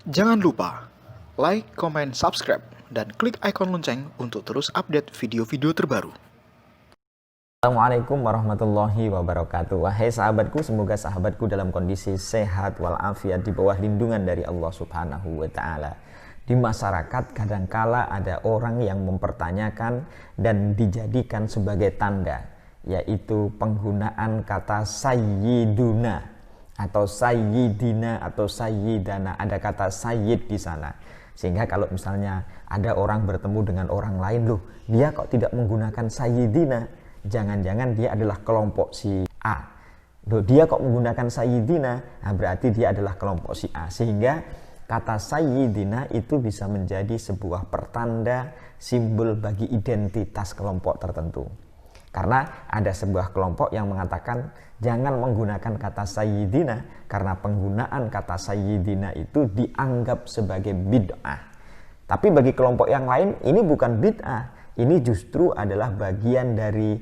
Jangan lupa like, comment, subscribe, dan klik ikon lonceng untuk terus update video-video terbaru. Assalamualaikum warahmatullahi wabarakatuh. Wahai sahabatku, semoga sahabatku dalam kondisi sehat walafiat di bawah lindungan dari Allah Subhanahu wa taala. Di masyarakat kadangkala ada orang yang mempertanyakan dan dijadikan sebagai tanda, yaitu penggunaan kata sayyiduna atau sayyidina atau sayyidana. Ada kata sayyid di sana. Sehingga kalau misalnya ada orang bertemu dengan orang lain, loh, dia kok tidak menggunakan sayyidina? Jangan-jangan dia adalah kelompok si A. Loh, dia kok menggunakan sayyidina? Nah, berarti dia adalah kelompok si A. Sehingga kata sayyidina itu bisa menjadi sebuah pertanda simbol bagi identitas kelompok tertentu. Karena ada sebuah kelompok yang mengatakan jangan menggunakan kata sayyidina, karena penggunaan kata sayyidina itu dianggap sebagai bid'ah. Tapi bagi kelompok yang lain ini bukan bid'ah, ini justru adalah bagian dari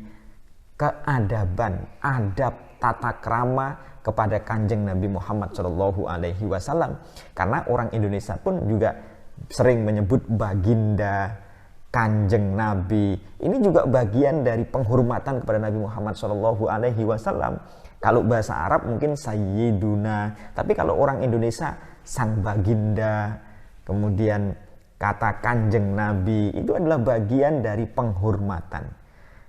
keadaban, adab, tata krama kepada Kanjeng Nabi Muhammad SAW. Karena orang Indonesia pun juga sering menyebut baginda, Kanjeng Nabi. Ini juga bagian dari penghormatan kepada Nabi Muhammad SAW. Kalau bahasa Arab mungkin sayyiduna, tapi kalau orang Indonesia sang baginda, kemudian kata Kanjeng Nabi, itu adalah bagian dari penghormatan.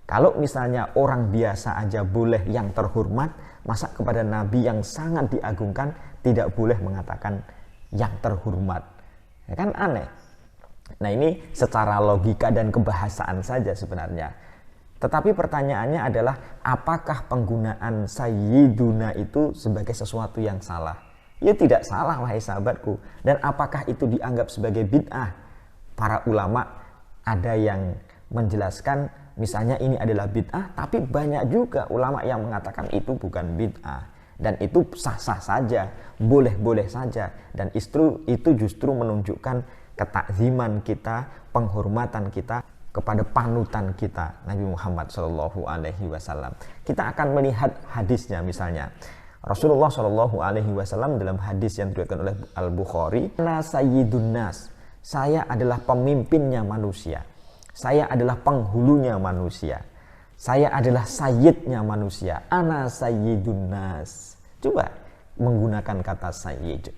Kalau misalnya orang biasa aja boleh yang terhormat, masa kepada Nabi yang sangat diagungkan tidak boleh mengatakan yang terhormat? Ya kan aneh. Nah, ini secara logika dan kebahasaan saja sebenarnya. Tetapi pertanyaannya adalah, apakah penggunaan sayyiduna itu sebagai sesuatu yang salah? Ya tidak salah, wahai sahabatku. Dan apakah itu dianggap sebagai bid'ah? Para ulama ada yang menjelaskan misalnya ini adalah bid'ah, tapi banyak juga ulama yang mengatakan itu bukan bid'ah. Dan itu sah-sah saja, boleh-boleh saja. Dan itu justru menunjukkan ketakziman kita, penghormatan kita kepada panutan kita, Nabi Muhammad SAW. Kita akan melihat hadisnya misalnya. Rasulullah SAW dalam hadis yang diriwayatkan oleh Al-Bukhari, "Ana sayyidun nas." Saya adalah pemimpinnya manusia. Saya adalah penghulunya manusia. Saya adalah sayyidnya manusia. Ana sayyidun nas. Coba menggunakan kata sayyid.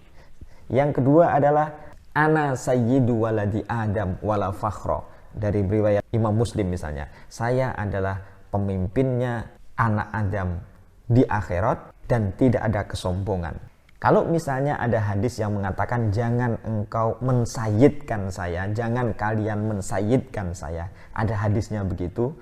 Yang kedua adalah ana sayyidu waladi Adam wala fakhro. Dari riwayat Imam Muslim misalnya, saya adalah pemimpinnya anak Adam di akhirat dan tidak ada kesombongan. Kalau misalnya ada hadis yang mengatakan jangan engkau mensayyidkan saya, jangan kalian mensayyidkan saya, ada hadisnya begitu,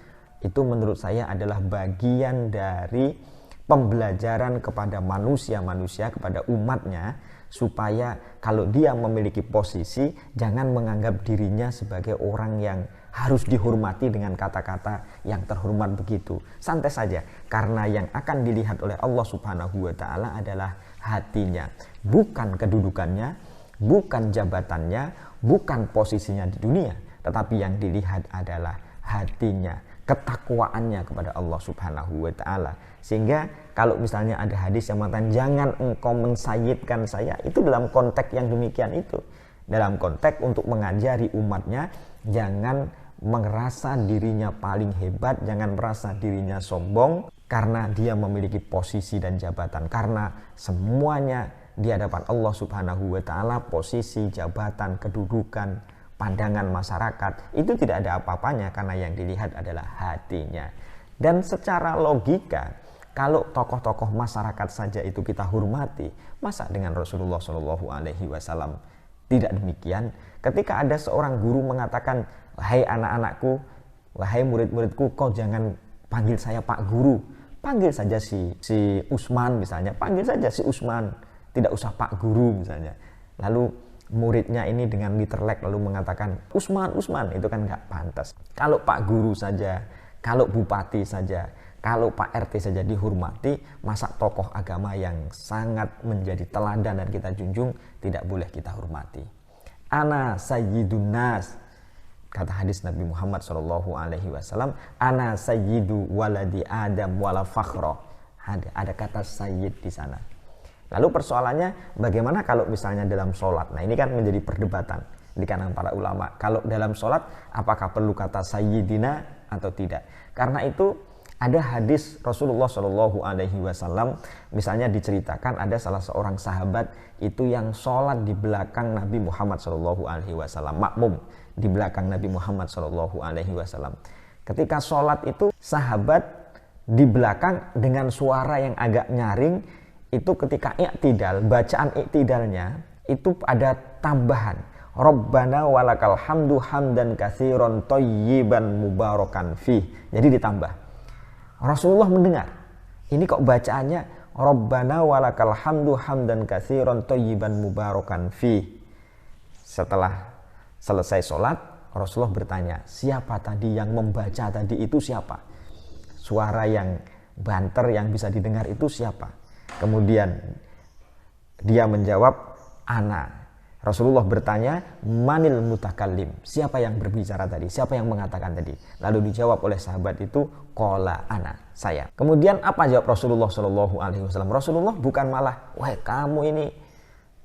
itu menurut saya adalah bagian dari pembelajaran kepada manusia-manusia, kepada umatnya, supaya kalau dia memiliki posisi, jangan menganggap dirinya sebagai orang yang harus dihormati dengan kata-kata yang terhormat begitu. Santai saja, karena yang akan dilihat oleh Allah Subhanahu wa taala adalah hatinya, bukan kedudukannya, bukan jabatannya, bukan posisinya di dunia, tetapi yang dilihat adalah hatinya, ketakwaannya kepada Allah Subhanahu wa taala. Sehingga kalau misalnya ada hadis yang mengatakan jangan engkau mensayyidkan saya, itu dalam konteks yang demikian itu. Dalam konteks untuk mengajari umatnya jangan merasa dirinya paling hebat, jangan merasa dirinya sombong karena dia memiliki posisi dan jabatan. Karena semuanya di hadapan Allah Subhanahu wa taala, posisi, jabatan, kedudukan, pandangan masyarakat itu tidak ada apa-apanya, karena yang dilihat adalah hatinya. Dan secara logika, kalau tokoh-tokoh masyarakat saja itu kita hormati, masa dengan Rasulullah SAW tidak demikian? Ketika ada seorang guru mengatakan, wahai anak-anakku, wahai murid-muridku, kau jangan panggil saya Pak Guru, panggil saja si Usman misalnya, panggil saja si Usman, tidak usah Pak Guru misalnya. Lalu muridnya ini dengan literlek lalu mengatakan Usman, itu kan nggak pantas. Kalau Pak Guru saja, kalau Bupati saja, kalau Pak RT saja dihormati, masa tokoh agama yang sangat menjadi teladan dan kita junjung tidak boleh kita hormati? Ana sayyidun nas, kata hadis Nabi Muhammad SAW, ana sayyidu waladi Adam wala fakhro. Ada kata sayyid di sana. Lalu persoalannya bagaimana kalau misalnya dalam sholat? Nah ini kan menjadi perdebatan di kalangan para ulama. Kalau dalam sholat apakah perlu kata sayyidina atau tidak? Karena itu ada hadis Rasulullah Shallallahu Alaihi Wasallam, misalnya diceritakan ada salah seorang sahabat itu yang sholat di belakang Nabi Muhammad Shallallahu Alaihi Wasallam, makmum di belakang Nabi Muhammad Shallallahu Alaihi Wasallam. Ketika sholat itu sahabat di belakang dengan suara yang agak nyaring, itu ketika i'tidal, bacaan i'tidalnya itu ada tambahan Rabbana walakal hamdu hamdan katsiran thayyiban mubarakan fih. Jadi ditambah. Rasulullah mendengar. Ini kok bacaannya Rabbana walakal hamdu hamdan katsiran thayyiban mubarakan fih. Setelah selesai sholat, Rasulullah bertanya, siapa tadi yang membaca tadi itu siapa? Suara yang banter yang bisa didengar itu siapa? Kemudian dia menjawab, ana. Rasulullah bertanya, manil mutakallim, siapa yang berbicara tadi, siapa yang mengatakan tadi? Lalu dijawab oleh sahabat itu, qala ana, saya. Kemudian apa jawab Rasulullah Shallallahu Alaihi Wasallam? Rasulullah bukan malah, wah kamu ini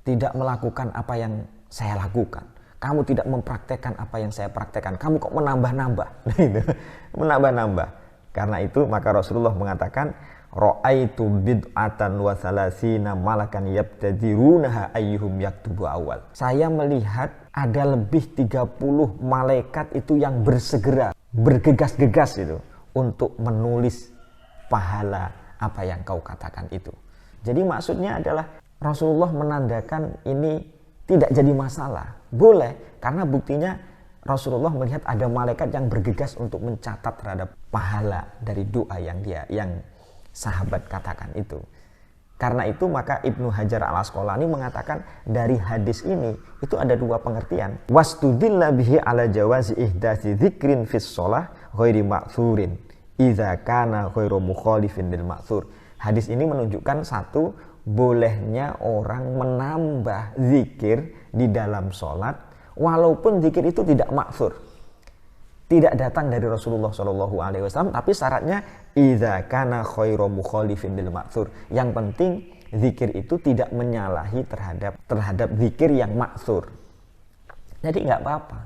tidak melakukan apa yang saya lakukan, kamu tidak mempraktekkan apa yang saya praktekkan, kamu kok menambah-nambah, menambah-nambah. Karena itu maka Rasulullah mengatakan, ra'aitu bid'atan wa salasina malakan yabtadirunaha ayyuhum yaktubu awal. Saya melihat ada lebih 30 malaikat itu yang bersegera, bergegas-gegas itu untuk menulis pahala apa yang kau katakan itu. Jadi maksudnya adalah Rasulullah menandakan ini tidak jadi masalah. Boleh, karena buktinya Rasulullah melihat ada malaikat yang bergegas untuk mencatat terhadap pahala dari doa yang sahabat katakan itu. Karena itu maka Ibnu Hajar al-Asqalani mengatakan dari hadis ini itu ada dua pengertian. Wastudilla bihi ala jawazi ihdasi dzikrin fis shalah ghairi ma'thurin idza kana ghairu mukhalifin lil ma'thur. Hadis ini menunjukkan satu, bolehnya orang menambah zikir di dalam sholat walaupun zikir itu tidak ma'thur, tidak datang dari Rasulullah Shallallahu Alaihi Wasallam, tapi syaratnya idza kana khairu mukhalifin lil ma'thur. Yang penting zikir itu tidak menyalahi terhadap zikir yang ma'thur. Jadi nggak apa-apa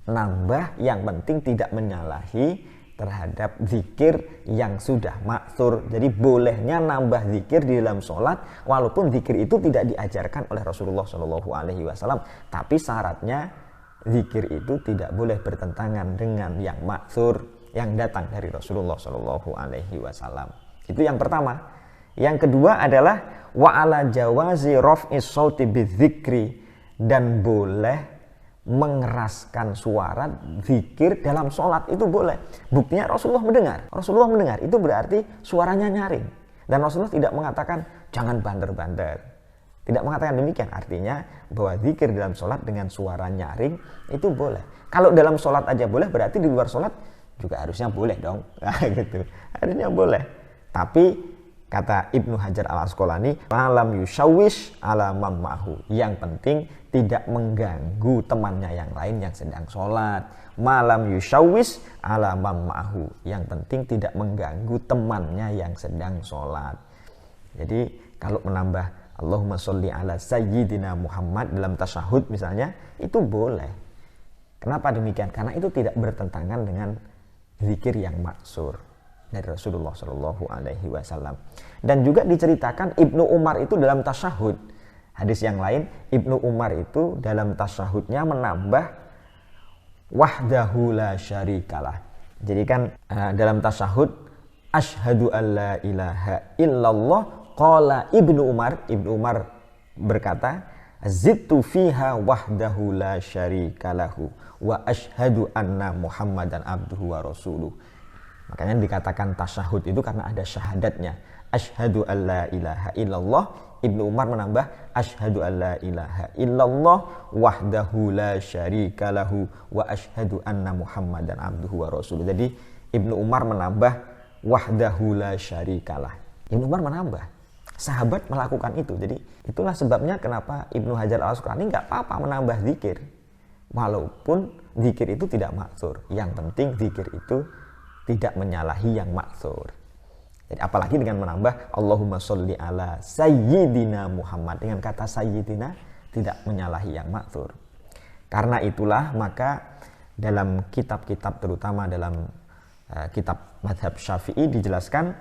nambah, yang penting tidak menyalahi terhadap zikir yang sudah ma'thur. Jadi bolehnya nambah zikir di dalam sholat walaupun zikir itu tidak diajarkan oleh Rasulullah Shallallahu Alaihi Wasallam, tapi syaratnya zikir itu tidak boleh bertentangan dengan yang ma'thur yang datang dari Rasulullah Shallallahu Alaihi Wasallam. Itu yang pertama. Yang kedua adalah wa ala jawazi raf'is sauti bidzikri, dan boleh mengeraskan suara zikir dalam sholat itu boleh. Buktinya Rasulullah mendengar. Itu berarti suaranya nyaring. Dan Rasulullah tidak mengatakan jangan banter-banter. Tidak mengatakan demikian, artinya bahwa zikir dalam sholat dengan suara nyaring itu boleh. Kalau dalam sholat aja boleh, berarti di luar sholat juga harusnya boleh dong. Gitu. Harusnya boleh. Tapi kata Ibnu Hajar al-Asqalani, malam yushawish ala mammahu. Yang penting tidak mengganggu temannya yang lain yang sedang sholat. Malam yushawish ala mammahu. Yang penting tidak mengganggu temannya yang sedang sholat. Jadi kalau menambah Allahumma sholli ala sayyidina Muhammad dalam tasyahud misalnya, itu boleh. Kenapa demikian? Karena itu tidak bertentangan dengan zikir yang maksur dari Rasulullah Shallallahu Alaihi Wasallam. Dan juga diceritakan Ibnu Umar itu dalam tasyahud. Hadis yang lain, Ibnu Umar itu dalam tasyahudnya menambah wahdahu la syarikalah. Jadi kan dalam tasyahud asyhadu alla ilaha illallah. Qala Ibnu Umar berkata, zidtu fiha wahdahu la syarikalahu wa asyhadu anna Muhammadan abduhu wa rasuluh. Makanya dikatakan tasyahud itu karena ada syahadatnya. Asyhadu alla ilaha illallah. Ibnu Umar menambah asyhadu alla ilaha illallah wahdahu la syarikalahu wa asyhadu anna Muhammadan abduhu wa rasuluh. Jadi Ibnu Umar menambah wahdahu la syarikalah. Ibnu Umar menambah. Sahabat melakukan itu. Jadi itulah sebabnya kenapa Ibnu Hajar al-Asqalani nggak apa-apa menambah zikir walaupun zikir itu tidak ma'thur. Yang penting zikir itu tidak menyalahi yang ma'thur. Jadi apalagi dengan menambah Allahumma sholli ala sayyidina Muhammad, dengan kata sayyidina tidak menyalahi yang ma'thur. Karena itulah maka dalam kitab-kitab, terutama dalam kitab madhab Syafi'i, dijelaskan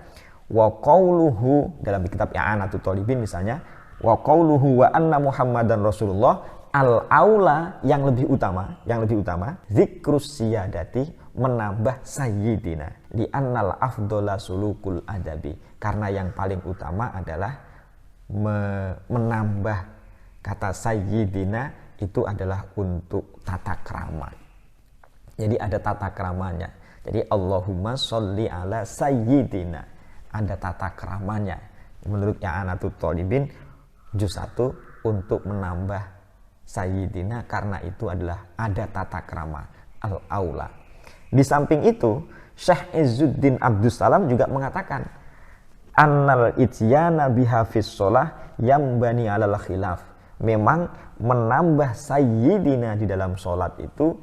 wa qauluhu, dalam kitab I'anatul Thalibin misalnya, wa qauluhu wa anna Muhammadan Rasulullah, al-aula, yang lebih utama zikrus siyadati, menambah sayyidina, di annal afdola sulukul adabi, karena yang paling utama adalah menambah kata sayyidina itu adalah untuk tata krama. Jadi ada tata kramanya. Jadi Allahumma sholli ala sayyidina, ada tata kramanya. Menurut I'anatul Thalibin juz 1 untuk menambah sayyidina, karena itu adalah ada tata krama, al-aula. Di samping itu, Syekh Izzuddin Abdus Salam juga mengatakan annal ityana biha fis shalah yambani alal khilaf. Memang menambah sayyidina di dalam sholat itu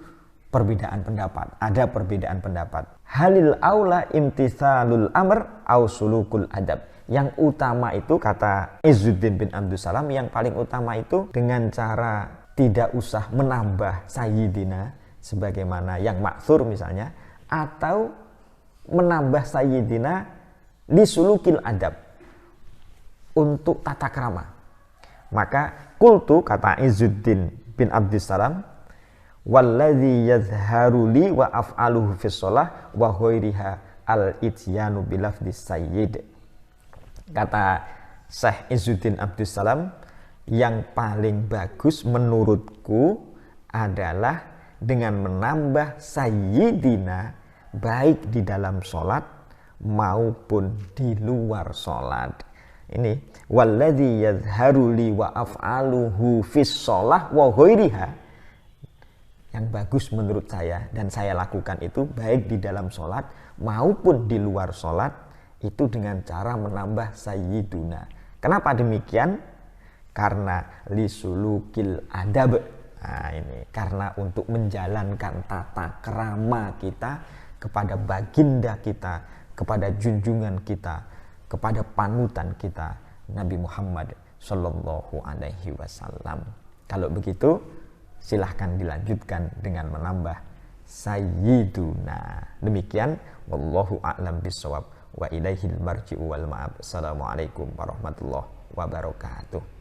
perbedaan pendapat, ada perbedaan pendapat. Halil aula imtithalul amr au sulukul adab. Yang utama itu, kata Izzuddin bin Abdus Salam, yang paling utama itu dengan cara tidak usah menambah sayyidina sebagaimana yang ma'thur misalnya, atau menambah sayyidina li sulukil adab, untuk tata krama. Maka qultu, kata Izzuddin bin Abdus Salam, walladzi yazharu li wa af'aluhu fis shalah wa ghairiha al-ityanu bilafdis sayyid. Kata Syekh Izzuddin Abdus Salam, yang paling bagus menurutku adalah dengan menambah sayyidina baik di dalam sholat maupun di luar sholat. Ini walladzi yazharu li wa af'aluhu fis shalah wa ghairiha, yang bagus menurut saya dan saya lakukan itu baik di dalam sholat maupun di luar sholat, itu dengan cara menambah sayyiduna. Kenapa demikian? Karena lisulukil adab. Nah ini, karena untuk menjalankan tata krama kita kepada baginda kita, kepada junjungan kita, kepada panutan kita, Nabi Muhammad Sallallahu Alaihi Wasallam. Kalau begitu, silahkan dilanjutkan dengan menambah sayyiduna. Demikian, wallahu a'lam bishawab, wa ilaihil marji'u wal ma'ab. Assalamualaikum warahmatullahi wabarakatuh.